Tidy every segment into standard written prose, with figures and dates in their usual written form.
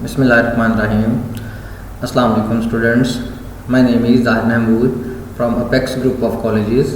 Bismillahirrahmanirrahim. Assalamu alaikum students. My name is Zahid Mahmood from Apex Group of Colleges,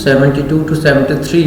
72 to 73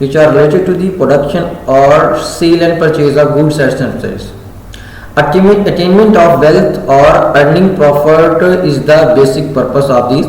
which are related to the production or sale and purchase of goods and services. Attainment of wealth or earning profit is the basic purpose of these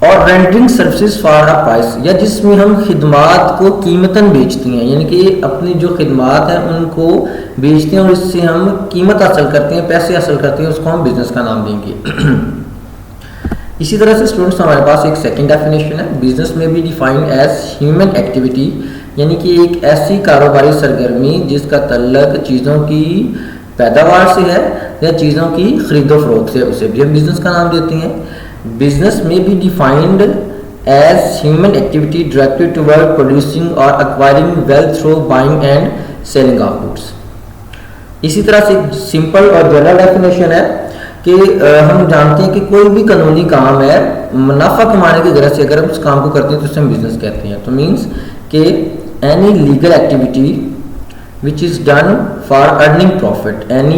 اور rendering services for a price, یا جس میں ہم خدمات کو قیمتاً بیچتی ہیں، یعنی کہ اپنی جو خدمات ہیں ان کو بیچتے ہیں اور اس سے ہم قیمت حاصل کرتے ہیں، پیسے حاصل کرتے ہیں، اس کو ہم بزنس کا نام دیں گے۔ اسی طرح سے اسٹوڈنٹس ہمارے پاس ایک سیکنڈ ڈیفینیشن ہے، بزنس میں بھی ڈیفائنڈ ایز ہیومن ایکٹیویٹی، یعنی کہ ایک ایسی کاروباری سرگرمی جس کا تعلق چیزوں کی پیداوار سے ہے یا چیزوں کی خرید و فروخت سے، اسے بھی ہم بزنس کا نام دیتے ہیں۔ بزنس میں بھی defined as human activity directed toward producing اور acquiring wealth through buying and selling of goods. اسی طرح سے سمپل اور جنرل ڈیفینیشن ہے کہ ہم جانتے ہیں کہ کوئی بھی قانونی کام ہے، منافع کمانے کی غرض سے اگر ہم اس کام کو کرتے ہیں تو اسے ہم بزنس کہتے ہیں۔ تو مینس کہ any legal activity which is done for earning profit, any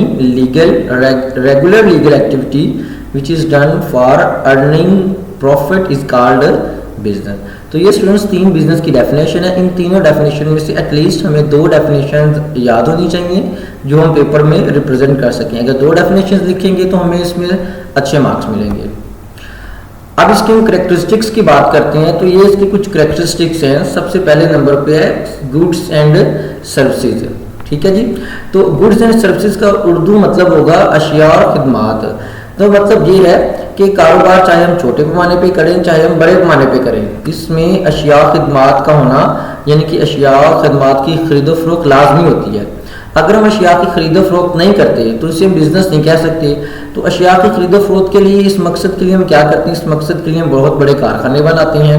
regular legal activity which is done for earning profit is called business۔ تو یہ اسٹوڈنٹس 3 بزنس کی ڈیفینیشن ہے۔ ان تینوں ڈیفینیشن میں سے ایٹ لیسٹ ہمیں 2 ڈیفینیشن یاد ہونی چاہیے جو ہم پیپر میں ریپرزینٹ کر سکیں۔ اگر 2 ڈیفینیشن لکھیں گے تو ہمیں اس میں اچھے مارکس ملیں گے۔ اب اس کی ہم کریکٹرسٹکس کی بات کرتے ہیں تو یہ اس کی کچھ کریکٹرسٹکس ہیں۔ سب سے پہلے نمبر پہ ہے گڈس اینڈ سروسز، ٹھیک ہے جی۔ تو گڈس اینڈ سروسز کا اردو مطلب ہوگا اشیاء اور خدمات۔ تو مطلب یہ ہے کہ کاروبار چاہے ہم چھوٹے پیمانے پہ کریں چاہے ہم بڑے پیمانے پہ کریں، اس میں اشیاء خدمات کا ہونا، یعنی کہ اشیاء اور خدمات کی خرید و فروخت لازمی ہوتی ہے۔ اگر ہم اشیاء کی خرید و فروخت نہیں کرتے تو اسے ہم بزنس نہیں کہہ سکتے۔ تو اشیاء کی خرید و فروخت کے لیے اس مقصد کے لیے ہم کیا کرتے ہیں؟ اس مقصد کے لیے ہم بہت بڑے کارخانے بناتے ہیں،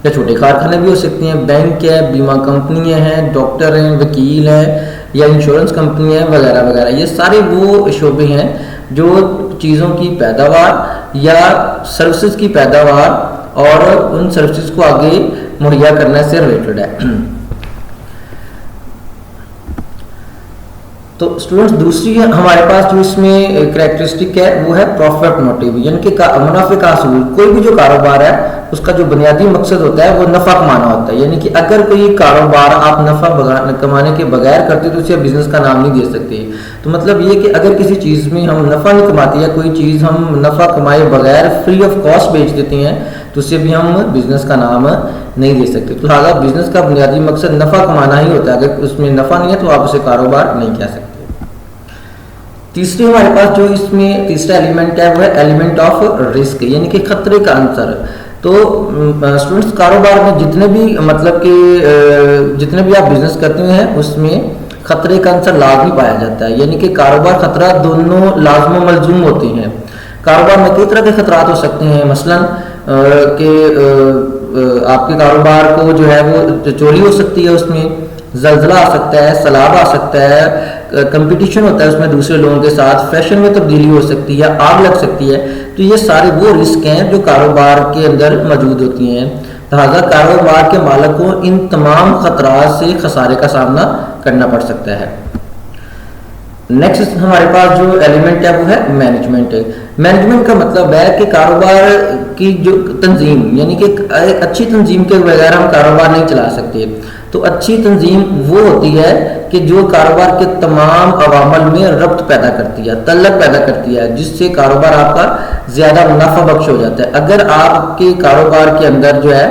یا چھوٹے کارخانے بھی ہو سکتے ہیں، بینک ہے، بیمہ کمپنیاں ہیں، ڈاکٹر ہیں، وکیل ہیں، یا انشورنس کمپنی ہیں وغیرہ وغیرہ۔ یہ سارے وہ شعبے ہیں جو چیزوں کی پیداوار یا سروسز کی پیداوار اور ان سروسز کو آگے مہیا کرنے سے ریلیٹڈ ہے۔ تو اسٹوڈنٹس دوسری ہمارے پاس جو اس میں کریکٹرسٹک ہے وہ ہے پروفٹ موٹیو، یعنی کہ منافع کا حصول۔ کوئی بھی جو کاروبار ہے اس کا جو بنیادی مقصد ہوتا ہے وہ نفع کمانا ہوتا ہے، یعنی کہ اگر کوئی کاروبار آپ نفع کمانے کے بغیر کرتے تو اسے بزنس کا نام نہیں دے سکتے۔ تو مطلب یہ کہ اگر کسی چیز میں ہم نفع نہیں کماتے یا کوئی چیز ہم نفع کمائے بغیر فری آف کاسٹ بیچ دیتے ہیں تو اسے بھی ہم بزنس کا نام نہیں دے سکتے۔ تو لہٰذا بزنس کا بنیادی مقصد نفع کمانا ہی ہوتا ہے، اگر اس میں نفع نہیں ہے تو آپ اسے کاروبار نہیں کہہ سکتے۔ تیسری ہمارے پاس جو اس میں تیسرا ایلیمنٹ ہے وہ ہے ایلیمنٹ آف رسک، یعنی کہ خطرے کا عنصر۔ تو اسٹوڈنٹس کاروبار میں جتنے بھی آپ بزنس کرتے ہیں اس میں خطرے کا عنصر لازمی پایا جاتا ہے، یعنی کہ کاروبار خطرہ دونوں لازم و ملزوم ہوتے ہیں۔ کاروبار میں کئی طرح کے خطرات ہو سکتے ہیں، مثلاً کہ آپ کے کاروبار کو جو ہے وہ چوری ہو سکتی ہے، اس میں زلزلہ آ سکتا ہے، سیلاب آ سکتا ہے، کمپٹیشن ہوتا ہے اس میں دوسرے لوگوں کے ساتھ، فیشن میں تبدیلی ہو سکتی ہے، آگ لگ سکتی ہے۔ تو یہ سارے وہ رسک ہیں جو کاروبار کے اندر موجود ہوتی ہیں، لہٰذا کاروبار کے مالک کو ان تمام خطرات سے خسارے کا سامنا کرنا پڑ سکتا ہے۔ نیکسٹ ہمارے پاس جو ایلیمنٹ ہے وہ ہے مینجمنٹ۔ مینجمنٹ کا مطلب ہے کہ کاروبار کی جو تنظیم، یعنی کہ ایک اچھی تنظیم کے بغیر ہم کاروبار نہیں چلا سکتے۔ تو اچھی تنظیم وہ ہوتی ہے کہ جو کاروبار کے تمام عوامل میں ربط پیدا کرتی ہے، تعلق پیدا کرتی ہے، جس سے کاروبار آپ کا زیادہ منافع بخش ہو جاتا ہے۔ اگر آپ کے کاروبار کے اندر جو ہے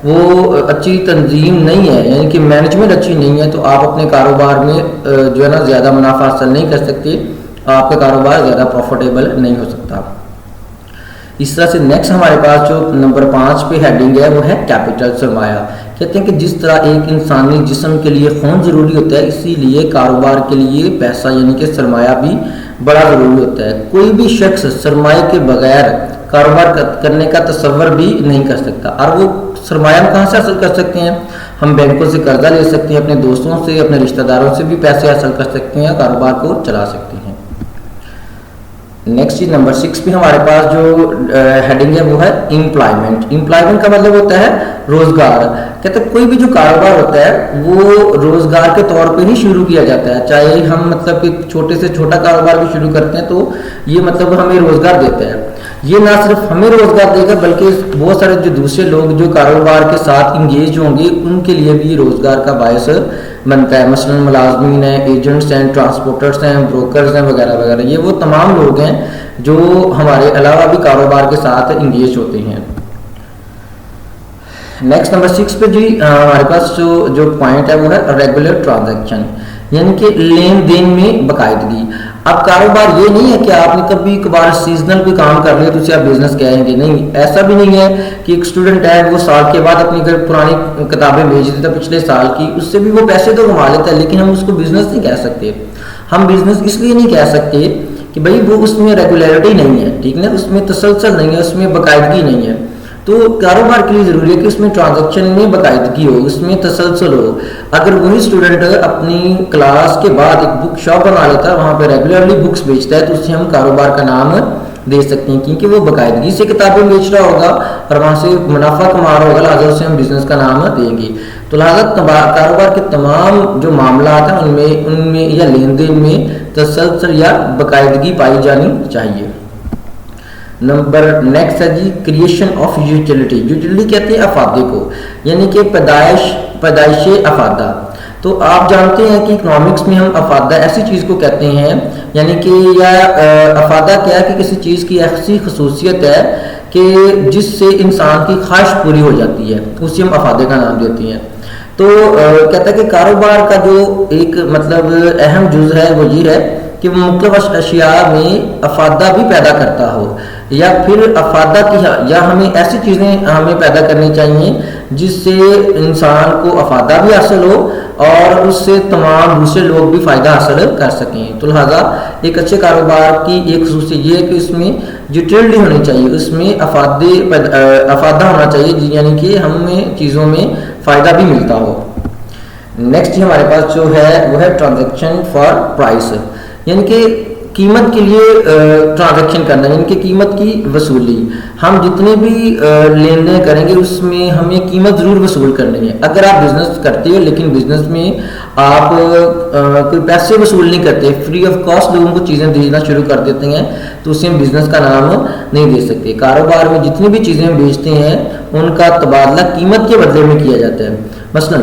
وہ اچھی تنظیم نہیں ہے، یعنی کہ مینجمنٹ اچھی نہیں ہے، تو آپ اپنے کاروبار میں جو ہے نا زیادہ منافع حاصل نہیں کر سکتے، آپ کا کاروبار زیادہ پروفیٹیبل نہیں ہو سکتا۔ اس طرح سے نیکسٹ ہمارے پاس جو نمبر 5 پہ ہیڈنگ ہے وہ ہے کیپٹل، سرمایہ۔ کہتے ہیں کہ جس طرح ایک انسانی جسم کے لیے خون ضروری ہوتا ہے، اسی لیے کاروبار کے لیے پیسہ یعنی کہ سرمایہ بھی بڑا ضروری ہوتا ہے۔ کوئی بھی شخص سرمایہ کے بغیر کاروبار کرنے کا تصور بھی نہیں کر سکتا۔ اور وہ سرمایہ ہم کہاں سے حاصل کر سکتے ہیں؟ ہم بینکوں سے قرضہ لے سکتے ہیں، اپنے دوستوں سے، اپنے رشتہ داروں سے بھی پیسے حاصل کر سکتے ہیں، کاروبار کو چلا سکتے ہیں۔ نیکسٹ نمبر 6 پہ ہمارے پاس جو ہیڈنگ ہے وہ ہے امپلائمنٹ۔ امپلائمنٹ کا مطلب ہوتا ہے روزگار۔ کہتے ہیں کوئی بھی جو کاروبار ہوتا ہے وہ روزگار کے طور پہ ہی شروع کیا جاتا ہے، چاہے ہم مطلب کہ چھوٹے سے چھوٹا کاروبار بھی شروع کرتے ہیں تو یہ مطلب ہمیں روزگار دیتا ہے۔ یہ نہ صرف ہمیں روزگار دے گا بلکہ بہت سارے جو دوسرے لوگ جو کاروبار کے ساتھ انگیج ہوں گے ان کے لیے بھی روزگار کا باعث بنتا ہے، مثلاً ملازمین ہیں، ایجنٹس ہیں، ٹرانسپورٹرز ہیں، بروکرز ہیں وغیرہ وغیرہ۔ یہ وہ تمام لوگ ہیں جو ہمارے علاوہ بھی کاروبار کے ساتھ انگیج ہوتے ہیں۔ نیکسٹ نمبر 6 پہ جی ہمارے پاس جو پوائنٹ ہے وہ ہے ریگولر ٹرانزیکشن، یعنی کہ لین دین میں باقاعدگی۔ اب کاروبار یہ نہیں ہے کہ آپ نے کبھی کبھار سیزنل کوئی کام کر لیا تو اسے آپ بزنس کہیں گے، نہیں، ایسا بھی نہیں ہے کہ ایک اسٹوڈنٹ ہے وہ سال کے بعد اپنی پرانی کتابیں بھیج دیتا پچھلے سال کی، اس سے بھی وہ پیسے تو کما لیتا ہے، لیکن ہم اس کو بزنس نہیں کہہ سکتے۔ ہم بزنس اس لیے نہیں کہہ سکتے کہ بھائی وہ اس میں ریگولیرٹی نہیں ہے، ٹھیک نا، اس میں تسلسل نہیں ہے، اس میں باقاعدگی نہیں ہے۔ تو کاروبار کے لیے ضروری ہے کہ اس میں ٹرانزیکشن میں باقاعدگی ہو، اس میں تسلسل ہو۔ اگر وہی اسٹوڈنٹ اپنی کلاس کے بعد ایک بک شاپ بنا لیتا ہے، وہاں پہ ریگولرلی بکس بیچتا ہے، تو اسے ہم کاروبار کا نام دے سکتے ہیں، کیونکہ وہ باقاعدگی سے کتابیں بیچ رہا ہوگا اور وہاں سے منافع کما رہا ہوگا، لہٰذا اسے ہم بزنس کا نام دیں گے۔ تو لہٰذا کاروبار کے تمام جو معاملات ہیں ان میں یا لین دین میں تسلسل یا باقاعدگی پائی جانی چاہیے۔ نمبر نیکسٹ ہے جی کریشن آف یوٹیلٹی۔ یوٹیلٹی کہتے ہیں افادے کو، یعنی کہ پیدائش افادہ۔ تو آپ جانتے ہیں کہ اکنامکس میں ہم افادہ ایسی چیز کو کہتے ہیں، یعنی کہ یا افادہ کیا ہے کہ کسی چیز کی ایسی خصوصیت ہے کہ جس سے انسان کی خواہش پوری ہو جاتی ہے، اسی ہم افادے کا نام دیتے ہیں۔ تو کہتا ہے کہ کاروبار کا جو ایک مطلب اہم جز ہے وہ یہ ہے کہ وہ مختلف اشیاء میں افادہ بھی پیدا کرتا ہو، یا پھر افادہ کی یا ہمیں ایسی چیزیں ہمیں پیدا کرنی چاہیے جس سے انسان کو افادہ بھی حاصل ہو اور اس سے تمام دوسرے لوگ بھی فائدہ حاصل کر سکیں۔ تو لہٰذا ایک اچھے کاروبار کی ایک خصوصیت یہ ہے کہ اس میں یوٹیلٹی ہونی چاہیے، اس میں افادہ ہونا چاہیے، یعنی کہ ہمیں چیزوں میں فائدہ بھی ملتا ہو۔ نیکسٹ ہمارے پاس جو ہے وہ ہے ٹرانزیکشن فار پرائس، یعنی کہ قیمت کے لیے ٹرانزیکشن کرنا، یعنی کہ قیمت کی وصولی۔ ہم جتنے بھی لین دین کریں گے اس میں ہمیں قیمت ضرور وصول کرنی ہے۔ اگر آپ بزنس کرتے ہو لیکن بزنس میں آپ کوئی پیسے وصول نہیں کرتے، فری آف کاسٹ لوگوں کو چیزیں دینا شروع کر دیتے ہیں، تو اسے ہم بزنس کا نام نہیں دے سکتے۔ کاروبار میں جتنی بھی چیزیں بیچتے ہیں ان کا تبادلہ قیمت کے بدلے میں کیا جاتا ہے۔ مثلا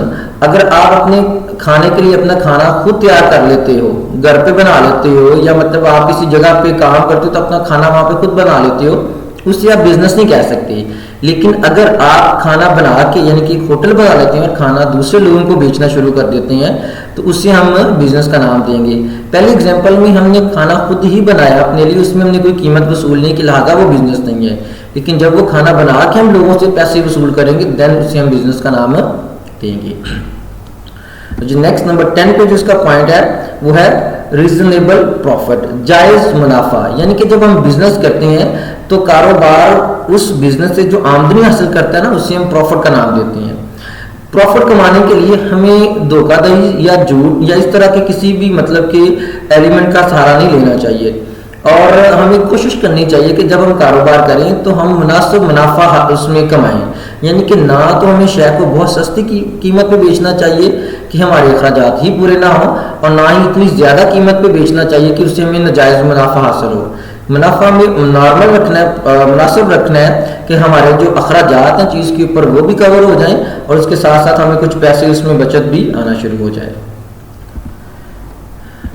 اگر آپ اپنے کھانے کے لیے اپنا کھانا خود تیار کر لیتے ہو، گھر پہ بنا لیتے ہو، یا مطلب آپ کسی جگہ پہ کام کرتے ہو تو اپنا کھانا وہاں پہ خود بنا لیتے ہو، اس سے آپ بزنس نہیں کہہ سکتے۔ لیکن اگر آپ کھانا بنا کے یعنی کہ ایک ہوٹل بنا لیتے ہیں اور کھانا دوسرے لوگوں کو بیچنا شروع کر دیتے ہیں تو اس سے ہم بزنس کا نام دیں گے۔ پہلے اگزامپل میں ہم نے کھانا خود ہی بنایا اپنے لیے، اس میں ہم نے کوئی قیمت وصول نہیں کی، لہٰذا وہ بزنس نہیں ہے۔ لیکن جب وہ کھانا بنا کے ہم لوگوں سے پیسے وصول کریں گے دین اسے ہم بزنس کا نام دیں گے۔ جو نیکسٹ نمبر 10 پہ جو اس کا پوائنٹ ہے وہ ہے ریزنیبل پروفٹ، جائز منافع، یعنی کہ جب ہم بزنس کرتے ہیں تو کاروبار اس بزنس سے جو آمدنی حاصل کرتا ہے نا اسے ہم پروفٹ کا نام دیتے ہیں۔ پروفٹ کمانے کے لیے ہمیں دھوکہ دہی یا جھوٹ یا اس طرح کے کسی بھی مطلب کہ ایلیمنٹ کا سہارا نہیں لینا چاہیے، اور ہمیں کوشش کرنی چاہیے کہ جب ہم کاروبار کریں تو ہم مناسب منافع اس میں کمائیں، یعنی کہ نہ تو ہمیں شے کو بہت سستی قیمت پہ بیچنا چاہیے کہ ہمارے اخراجات ہی پورے نہ ہوں، اور نہ ہی اتنی زیادہ قیمت پہ بیچنا چاہیے کہ اس سے ہمیں ناجائز منافع حاصل ہو۔ منافع میں نارمل رکھنا ہے، مناسب رکھنا ہے کہ ہمارے جو اخراجات ہیں چیز کے اوپر وہ بھی کور ہو جائیں اور اس کے ساتھ ساتھ ہمیں کچھ پیسے اس میں بچت بھی آنا شروع ہو جائے۔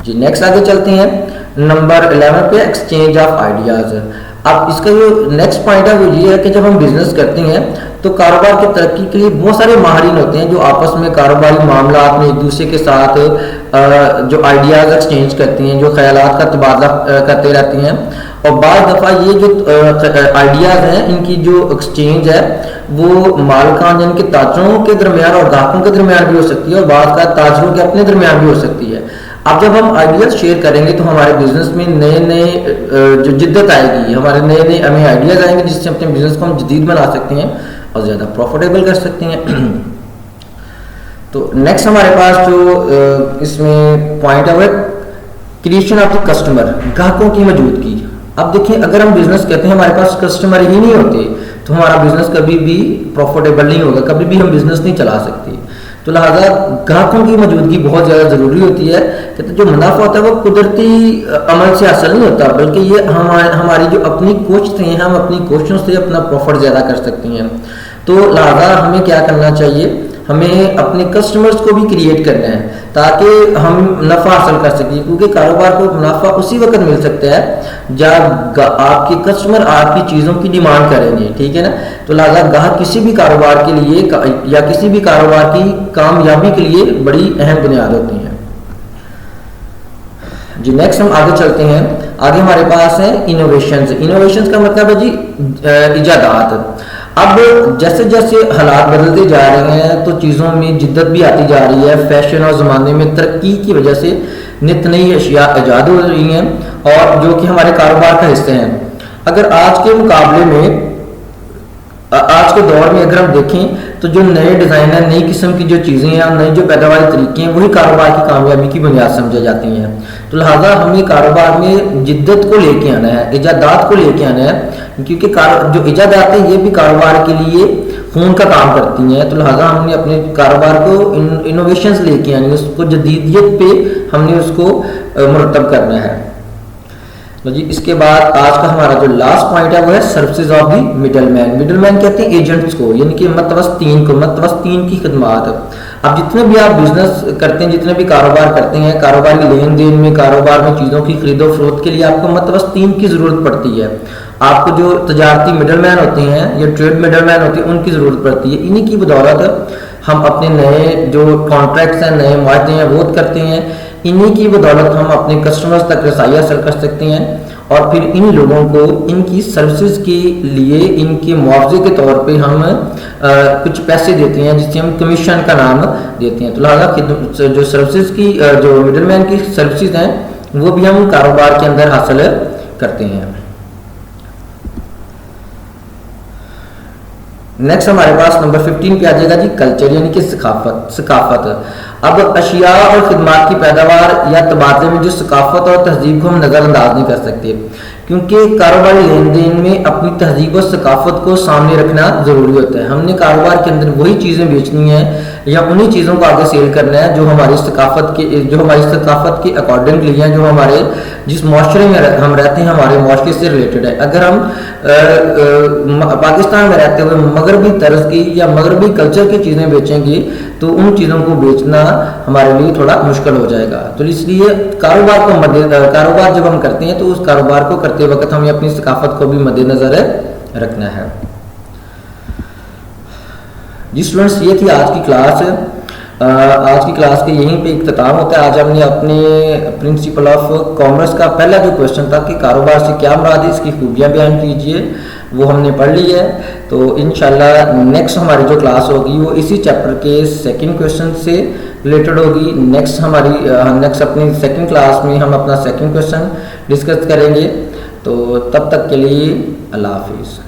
جی نیکسٹ آگے چلتے ہیں نمبر 11 پہ ایکسچینج آف آئیڈیاز۔ اب اس کا جو نیکسٹ پوائنٹ ہے وہ یہ ہے کہ جب ہم بزنس کرتے ہیں تو کاروبار کی ترقی کے لیے بہت سارے ماہرین ہوتے ہیں جو آپس میں کاروباری معاملات میں ایک دوسرے کے ساتھ جو آئیڈیاز ایکسچینج کرتے ہیں، جو خیالات کا تبادلہ کرتے رہتے ہیں، اور بعض دفعہ یہ جو آئیڈیاز ہیں ان کی جو ایکسچینج ہے وہ مالکان یعنی کہ تاجروں کے درمیان اور گاہکوں کے درمیان بھی ہو سکتی ہے، اور بعض کا تاجروں کے اپنے درمیان بھی ہو سکتی ہے۔ اب جب ہم آئیڈیاز شیئر کریں گے تو ہمارے بزنس میں نئے جو جدت آئے گی، ہمارے نئے ہمیں آئیڈیاز آئیں گے جس سے اپنے بزنس کو ہم جدید بنا سکتے ہیں اور زیادہ پروفیٹیبل کر سکتے ہیں۔ تو نیکسٹ ہمارے پاس جو اس میں پوائنٹ ہے وہ کریشن آف دی کسٹمر، گاہکوں کی موجودگی۔ اب دیکھیں اگر ہم بزنس کرتے ہیں ہمارے پاس کسٹمر ہی نہیں ہوتے تو ہمارا بزنس کبھی بھی پروفیٹیبل نہیں ہوگا، کبھی بھی ہم بزنس نہیں چلا سکتے۔ تو لہٰذا گاہکوں کی موجودگی بہت زیادہ ضروری ہوتی ہے۔ کہ جو منافع ہوتا ہے وہ قدرتی عمل سے حاصل نہیں ہوتا، بلکہ یہ ہماری جو اپنی کوششیں ہیں، ہم اپنی کوششوں سے اپنا پروفٹ زیادہ کر سکتے ہیں۔ تو لہٰذا ہمیں کیا کرنا چاہیے، ہمیں اپنے کسٹمرز کو بھی کریٹ کرنا ہے تاکہ ہم نفع حاصل کر سکیں، کیونکہ کاروبار کو منافع اسی وقت مل سکتا ہے جب آپ کے کسٹمر آپ کی چیزوں کی ڈیمانڈ کریں گے، ٹھیک ہے نا. تو لہٰذا گاہک کسی بھی کاروبار کے لیے یا کسی بھی کاروبار کی کامیابی کے لیے بڑی اہم بنیاد ہوتی ہیں. جی نیکسٹ ہم آگے چلتے ہیں. آگے ہمارے پاس ہیں انوویشنز. انوویشنز کا مطلب ہے جی ایجادات. اب جیسے جیسے حالات بدلتے جا رہے ہیں تو چیزوں میں جدت بھی آتی جا رہی ہے. فیشن اور زمانے میں ترقی کی وجہ سے نت نئی اشیاء ایجاد ہو رہی ہیں اور جو کہ ہمارے کاروبار کا حصہ ہیں. اگر آج کے مقابلے میں آج کے دور میں اگر ہم دیکھیں تو جو نئے ڈیزائن ہیں، نئی قسم کی جو چیزیں ہیں، نئی جو پیداواری طریقے ہیں، وہی کاروبار کی کامیابی کی بنیاد سمجھے جاتی ہیں. تو لہٰذا ہمیں کاروبار میں جدت کو لے کے آنا ہے، ایجادات کو لے کے آنا ہے، کیونکہ جو ایجادات ہیں یہ بھی کاروبار کے لیے خون کا کام کرتی ہیں. تو لہٰذا ہم نے اپنے کاروبار کو انوویشنز لے کے آنی ہے، اس کو جدیدیت پہ ہم نے اس کو مرتب کرنا ہے. جی اس کے بعد آج کا ہمارا جو لاسٹ پوائنٹ ہے وہ ہے services of the middle man. Middle man کہتے ہیں ایجنٹس کو، یعنی کہ متوسطین کی خدمات. اب جتنے بھی آپ بزنس کرتے ہیں، جتنے بھی کاروبار کرتے ہیں، کاروباری لین دین میں، کاروبار میں چیزوں کی خرید و فروخت کے لیے آپ کو متوسطین کی ضرورت پڑتی ہے. آپ کو جو تجارتی مڈل مین ہوتے ہیں یا ٹریڈ مڈل مین ہوتے ہیں ان کی ضرورت پڑتی ہے. انہی کی بدولت ہم اپنے نئے جو کانٹریکٹس ہیں، نئے معاہدے ہیں وہ کرتے ہیں. انہی کی بدولت ہم اپنے کسٹمرز تک رسائی حاصل کر سکتے ہیں اور پھر ان لوگوں کو ان کی سروسز کے لیے ان کے معاوضے کے طور پہ ہم کچھ پیسے دیتے ہیں جسے ہم کمیشن کا نام دیتے ہیں. تو لہٰذا جو سروسز کی جو مڈل مین کی سروسز ہیں وہ بھی ہم کاروبار کے اندر حاصل کرتے ہیں. نیکسٹ ہمارے پاس نمبر 15 پہ آ جائے گا جی کلچر، یعنی کہ ثقافت. اب اشیاء اور خدمات کی پیداوار یا تبادلے میں جو ثقافت اور تہذیب کو ہم نظر انداز نہیں کر سکتے، کیونکہ کاروباری لین دین میں اپنی تہذیب و ثقافت کو سامنے رکھنا ضروری ہوتا ہے. ہم نے کاروبار کے اندر وہی چیزیں بیچنی ہیں یا انہی چیزوں کو آگے سیل کرنا ہے جو ہماری ثقافت کے اکارڈنگلی ہیں، جو ہمارے جس معاشرے میں ہم رہتے ہیں ہمارے معاشرے سے ریلیٹڈ ہے. اگر ہم پاکستان میں رہتے ہوئے مغربی طرز کی یا مغربی کلچر کی چیزیں بیچیں گے تو ان چیزوں کو بیچنا ہمارے لیے تھوڑا مشکل ہو جائے گا. تو اس لیے کاروبار جب ہم کرتے ہیں تو اس کاروبار کو کرتے وقت ہمیں اپنی ثقافت کو بھی مد نظر رکھنا ہے. جی اسٹوڈنٹس یہ تھی آج کی کلاس. آج کی کلاس کے یہیں پہ اختتام ہوتا ہے. آج ہم نے اپنے پرنسپل آف کامرس کا پہلا جو کویشچن تھا کہ کاروبار سے کیا مراد ہے، اس کی خوبیاں بیان کیجیے، وہ ہم نے پڑھ لی ہے. تو انشاءاللہ نیکسٹ ہماری جو کلاس ہوگی وہ اسی چیپٹر کے سیکنڈ کویشچن سے ریلیٹڈ ہوگی. نیکسٹ اپنی سیکنڈ کلاس میں ہم اپنا سیکنڈ کویشچن ڈسکس کریں گے. تو تب تک کے لیے اللہ حافظ.